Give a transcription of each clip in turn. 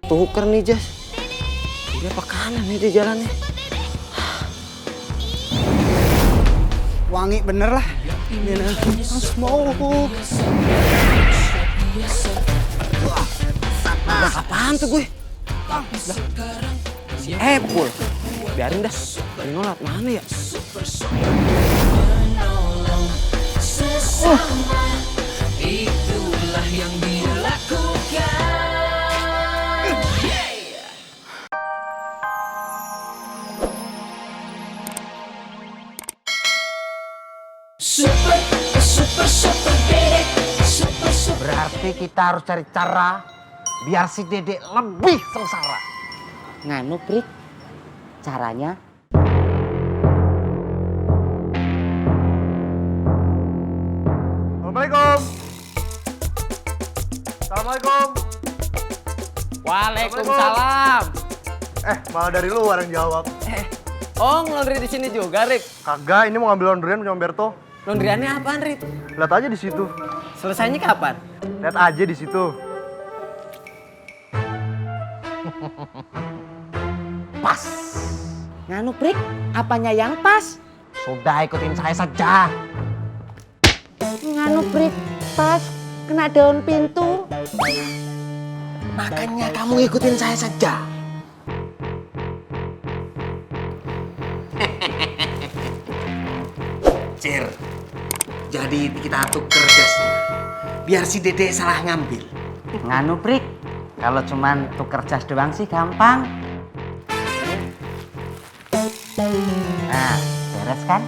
tuker nih Jas. Dia apa kanan nih di jalannya? Wangi bener lah. Smoke. Udah apaan tuh gue? Si Epul. Biarin dah. Ini lewat mana ya? Itulah yang dia lakukan. Super Dedek. Berarti kita harus cari cara biar si Dedek lebih sengsara. Nganu Prik, caranya Assalamualaikum. Assalamualaikum. Waalaikumsalam. Malah dari luar yang jawab. Oh, ngelondri di sini juga, Rik. Kagak, ini mau ngambil laundryan punya Om Berto. Laundryannya apaan, Rik? Lihat aja di situ. Selesainya kapan? Lihat aja di situ. Pas. nganu Prik, apanya yang pas? Sudah ikutin saya saja. Nganu Prik, pas kena daun pintu. Makanya kamu ikutin saya saja. Cir, jadi kita tuker jasnya. Biar si Dede salah ngambil. Nganu Prik, kalau cuman tuker jas doang sih gampang. Nah, beres kan?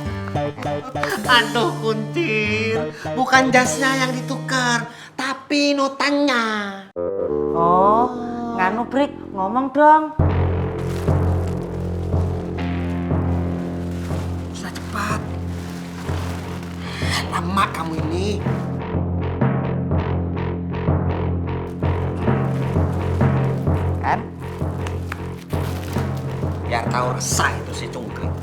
Aduh kuncir, bukan jasnya yang ditukar, tapi notanya. Oh, nganu Prik, ngomong dong. Sudah cepat. Lama kamu ini. Kan? Biar tahu rasa itu si cungkring.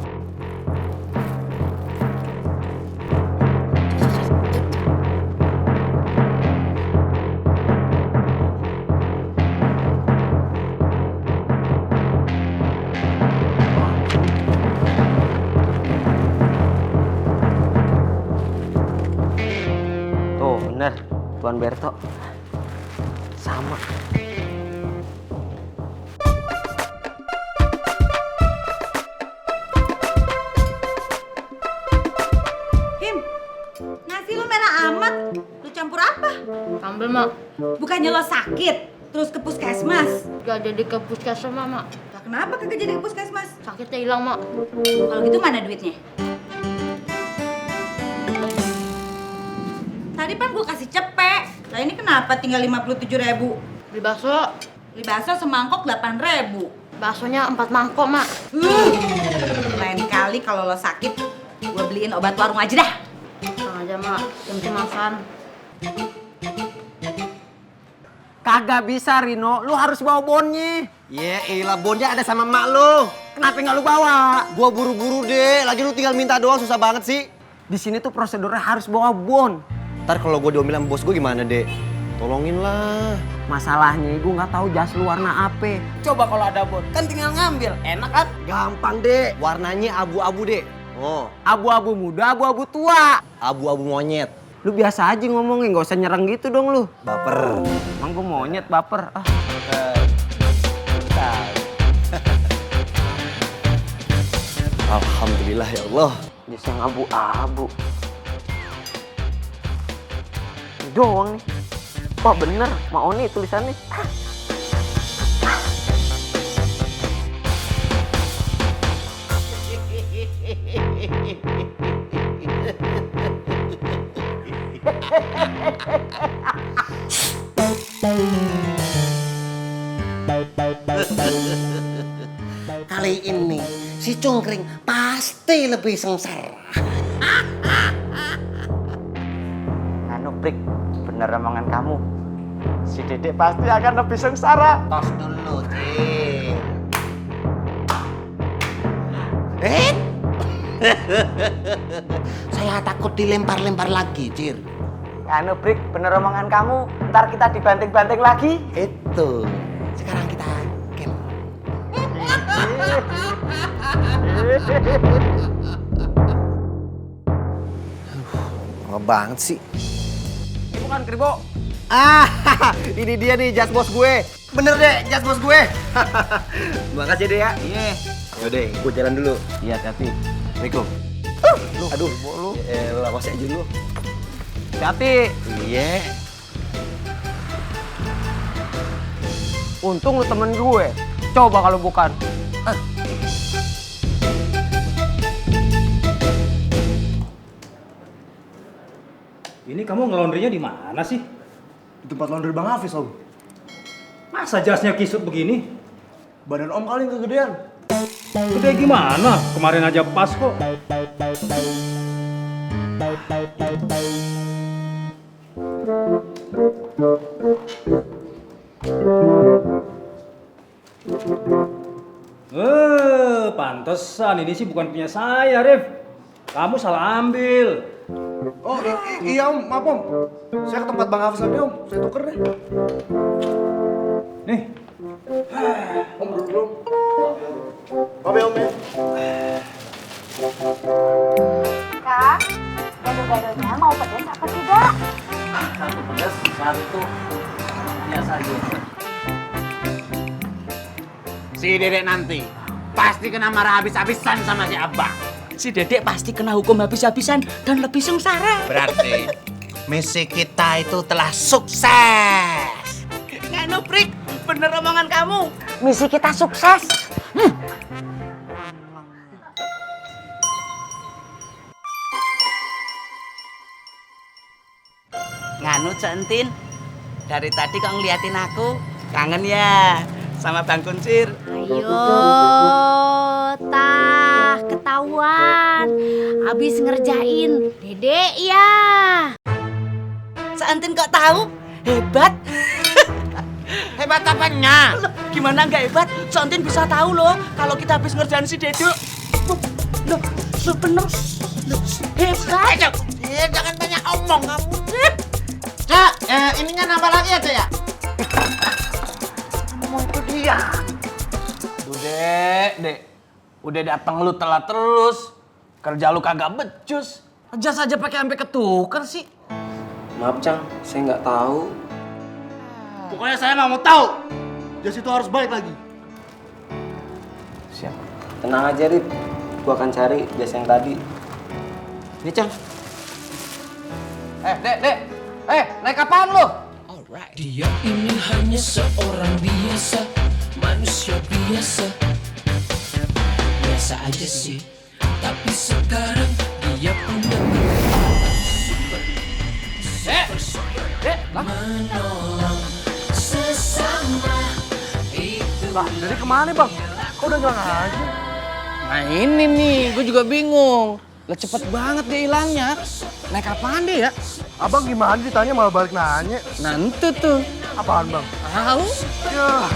Tuh bener, Tuan Berto. Sama. Him, nasi lu merah amat. Lu campur apa? Sambel, Mak. Bukannya lo sakit, terus ke puskesmas. Gak jadi ke puskesmas, Mak. Lah kenapa kagak jadi ke puskesmas? Sakitnya hilang, Mak. Kalau gitu mana duitnya? Tadi kan gua kasih cepek. Lah ini kenapa tinggal 57.000? Beli bakso. Beli bakso semangkok 8.000. Baksonya 4 mangkok, Mak. Lain kali kalau lo sakit, gua beliin obat warung aja dah. Tenang aja, Mak. Yang penting makan. Kagak bisa Rino, lu harus bawa bonnya. Ya elah bonnya ada sama mak lu. Kenapa nggak lu bawa? Gua buru-buru deh, lagi lu tinggal minta doang susah banget sih. Di sini tuh prosedurnya harus bawa bon. Ntar kalau gua diomelin sama bos gua gimana, Dek? Tolongin lah. Masalahnya gue nggak tahu jas lu warna apa. Coba kalau ada bon, kan tinggal ngambil, enak kan? Gampang, Dek. Warnanya abu-abu, Dek. Oh, Abu-abu muda, abu-abu tua. abu-abu monyet. Lu biasa aja ngomongin, nggak usah nyerang gitu dong lu. Baper. Emang gue monyet baper. Ah. Alhamdulillah ya Allah. Jas yang abu-abu. Ini doang nih. Wah bener, mau nih tulisannya. Kali ini si cungkring pasti lebih sengsara. Nganu Prik, bener omongan kamu. Si Dedek pasti akan lebih sengsara. Tos dulu, Cing. Saya takut dilempar-lempar lagi, Cir. Nganu Prik, bener omongan kamu. Ntar kita dibanting-banting lagi. Itu. Sekarang kita camp. Lama banget sih. Ini bukan Kribo. Ah, ini dia nih jas bos gue. Bener deh, jas bos gue. Makasih deh ya. Iya. Yaudah, gue jalan dulu. Iya, hati-hati. Assalamualaikum. Aduh, lu. Lah, masih aja lu. Hati-hati. Iya. Untung lu temen gue. Coba kalau bukan. Ini kamu ngelondrinya di mana sih? Di tempat laundry Bang Hafiz, Om. Masa jasnya kisut begini? Badan Om kali yang kegedean. Gede gimana? Kemarin aja pas kok. Pantesan ini sih bukan punya saya, Rif. Kamu salah ambil. Oh iya Om, maaf Om. Saya ke tempat Bang Hafiz tadi Om, saya tuker deh. Nih, Om duduk dulu. Maaf ya Om ya. Kak, gado-gadonya mau pedas apa tidak? Satu pedas, satu biasa aja. Si Dedek nanti pasti kena marah habis-habisan sama si Abang. Si Dedek pasti kena hukum habis-habisan dan lebih sengsara. Berarti misi kita itu telah sukses. Nganu, Prik, bener omongan kamu. Misi kita sukses. Nganu, Centin. Dari tadi kok ngeliatin aku. Kangen ya sama Bang Kuncir. Ayo, tah ketahuan. Habis ngerjain Dedek ya. Centin kok tahu? Hebat. Hebat apanya? Loh, gimana nggak hebat? Centin bisa tahu loh kalau kita habis ngerjain si Dedek. Loh, bener. Loh, hebat. Cok, jangan banyak omong kamu. Cak, ininya nambah lagi ya, Cak ya? Oh, itu dia. Dek. Udah datang lu telat terus. Kerja lu kagak becus. Jas aja pakai sampai ketuker sih. Maaf, Cang. Saya nggak tahu. Pokoknya saya nggak mau tahu. Jas itu harus balik lagi. Siap. Tenang aja, Rip. Gua akan cari jas yang tadi. Ini, Cang. Dek. Naik apaan lu? Dia ini hanya seorang biasa, manusia biasa. Biasa aja sih, tapi sekarang dia punya menolong sesama itu. Lah, dari kemana Bang? Kok udah jalan aja? Nah ini nih, gue juga bingung. Lah cepet banget dia hilangnya. Naik apaan deh ya? Abang gimana ditanya malah balik nanya? Nanti tuh. Apaan Bang? Tahu? Ya.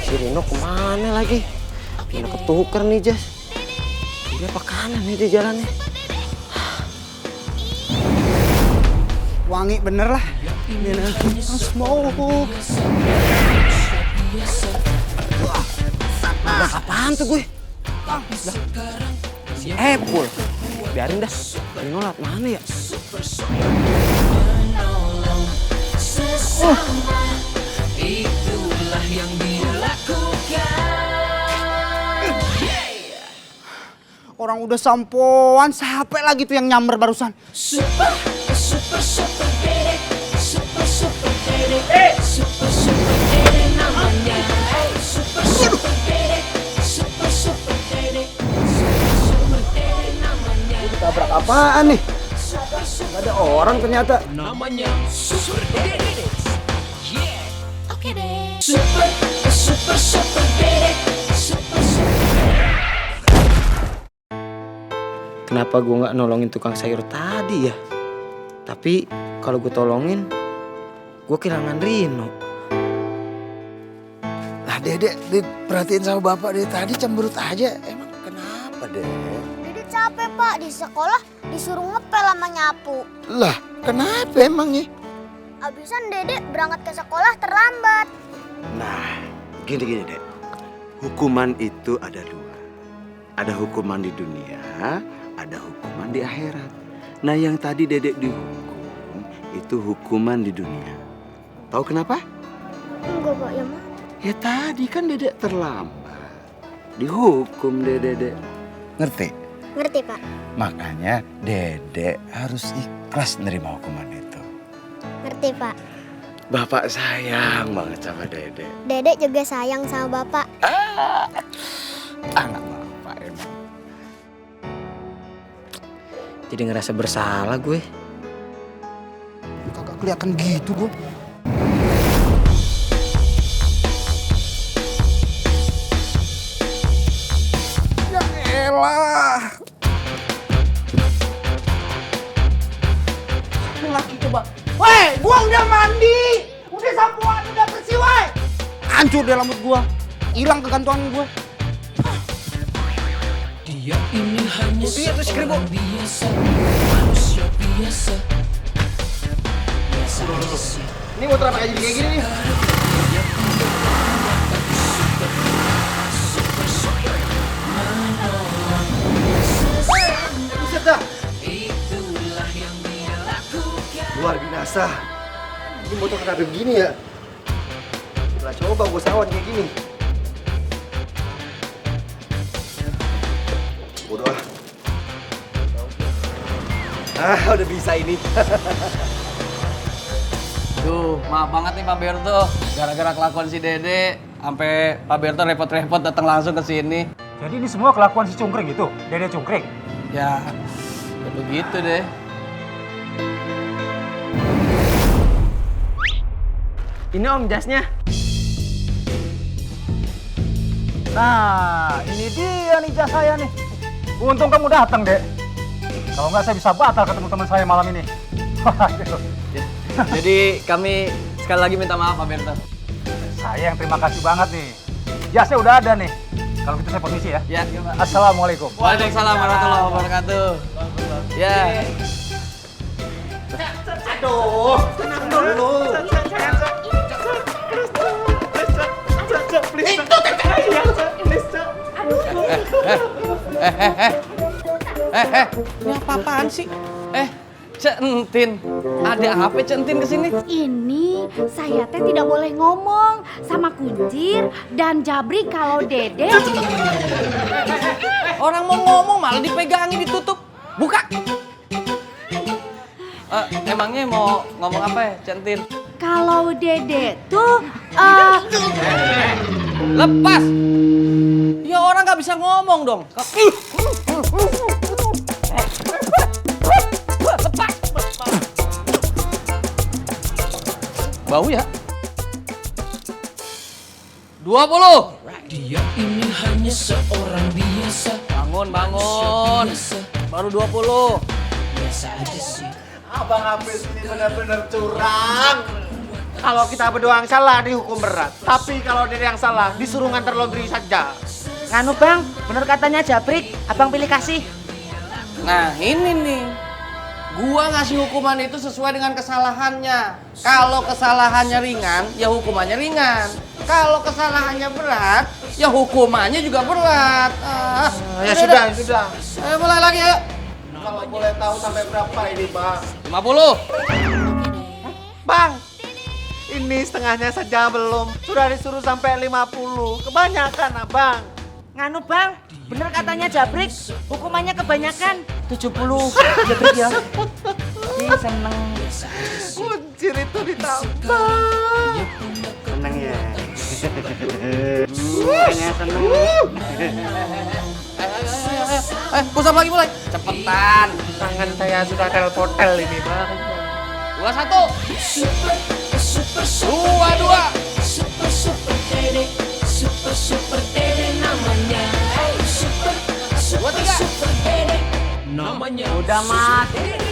Si Rino kemana lagi? Rino ketuker nih, Jas. Dia apa kanan nih di jalannya? Wangi bener lah. Smoke. Lah, apaan tuh gue? Si Epul. Biarin dah. Rino lewat mana ya? Sesama itulah yang dilakukan. Orang udah sampoan, sampai lagi tuh yang nyamber barusan. Super dedek, super dedek, super dedek namanya. Super dedek, super dedek, super dedek namanya. Tabrak apaan nih? Gak ada orang ternyata. Namanya super dedek. Yeah, oke deh. Super dedek, super. Kenapa gue nggak nolongin tukang sayur tadi ya? Tapi kalau gue tolongin, gue kehilangan Rino. Lah Dedek, perhatiin sama bapak dari tadi cemberut aja. Emang kenapa Dek? Dedek capek Pak, di sekolah disuruh ngepel sama nyapu. Lah kenapa emangnya? Abisan Dedek berangkat ke sekolah terlambat. Nah, gini Dek. Hukuman itu ada dua. Ada hukuman di dunia, ada hukuman di akhirat. Nah, yang tadi Dedek dihukum itu hukuman di dunia. Tahu kenapa? Enggak, Pak, ya, Ma. Ya tadi kan Dedek terlambat. Dihukum Dedek. Ngerti? Ngerti, Pak. Makanya Dedek harus ikhlas nerima hukuman itu. Ngerti, Pak. Bapak sayang banget sama Dedek. Dedek juga sayang sama Bapak. Anak Bapak emang. Jadi ngerasa bersalah gue. Kagak kelihatan gitu gue. Ya elah. Laki coba. Woi, gua udah mandi. Udah sapuan, udah bersih, woi. Hancur deh rambut gua. Hilang kegantungan gua. Dia ini hanya seorang biasa, manusia biasa. Biasa aja sih. Ini motor apa jadi kayak gini nih? Buset dah. Itulah yang dia lakukan. Luar biasa. Ini motor kenapa begini ya? Lah coba gua sawan kayak gini. Bodoh ah. Udah bisa ini. Duh, maaf banget nih Pak Berto. Gara-gara kelakuan si Dede, sampai Pak Berto repot-repot datang langsung ke sini. Jadi ini semua kelakuan si Cungkring itu, Dede Cungkring. Ya begitu deh. Ini Om jasnya. Nah, ini dia nih jas saya nih. Untung kamu datang, Dek. Kalau nggak saya bisa batal ketemu teman saya malam ini. Jadi kami sekali lagi minta maaf Pak Berto. Saya yang terima kasih banget nih. Jasnya udah ada nih. Kalau gitu saya permisi ya. Ya, Pak. Assalamualaikum. Waalaikumsalam warahmatullahi wabarakatuh. Ya. Aduh, tenang dulu. Ini apa-apaan sih? Centin. Ada apa Centin kesini? Ini saya teh tidak boleh ngomong sama Kuncir dan Jabri kalau Dede. Orang mau ngomong malah dipegangin ditutup. Buka. Emangnya mau ngomong apa ya Centin? Kalau Dede tuh Lepas. Ya orang nggak bisa ngomong dong. Lepas. Bau ya? 20. Dia ini hanya seorang biasa. Bangun. Baru 20. Biasa aja sih. Abang Hafiz ini benar-benar curang. Kalau kita berdua yang salah dihukum berat. Tapi kalau dia yang salah disuruh ngantar laundry saja. Nganu Bang, bener katanya Jabrik, Abang pilih kasih. Nah ini nih, gua ngasih hukuman itu sesuai dengan kesalahannya. Kalau kesalahannya ringan, ya hukumannya ringan. Kalau kesalahannya berat, ya hukumannya juga berat. Ya sudah. Ayo mulai lagi ya. Kalau boleh tahu sampai berapa ini, Bang? 50. Bang, ini setengahnya saja belum. Sudah disuruh sampai 50. Kebanyakan, Abang. Nganu Bang, bener katanya Jabrik, hukumannya kebanyakan. 70. Jabrik ya. Ih, seneng. Kuncir itu ditambah. Seneng ya. Kayaknya seneng. Pusat lagi mulai. Cepetan. Tangan saya sudah tel-potel ini, Bang. 21. Super 22. Super Dede. Super Dede namanya. Super 23. Dede namanya. Udah mati.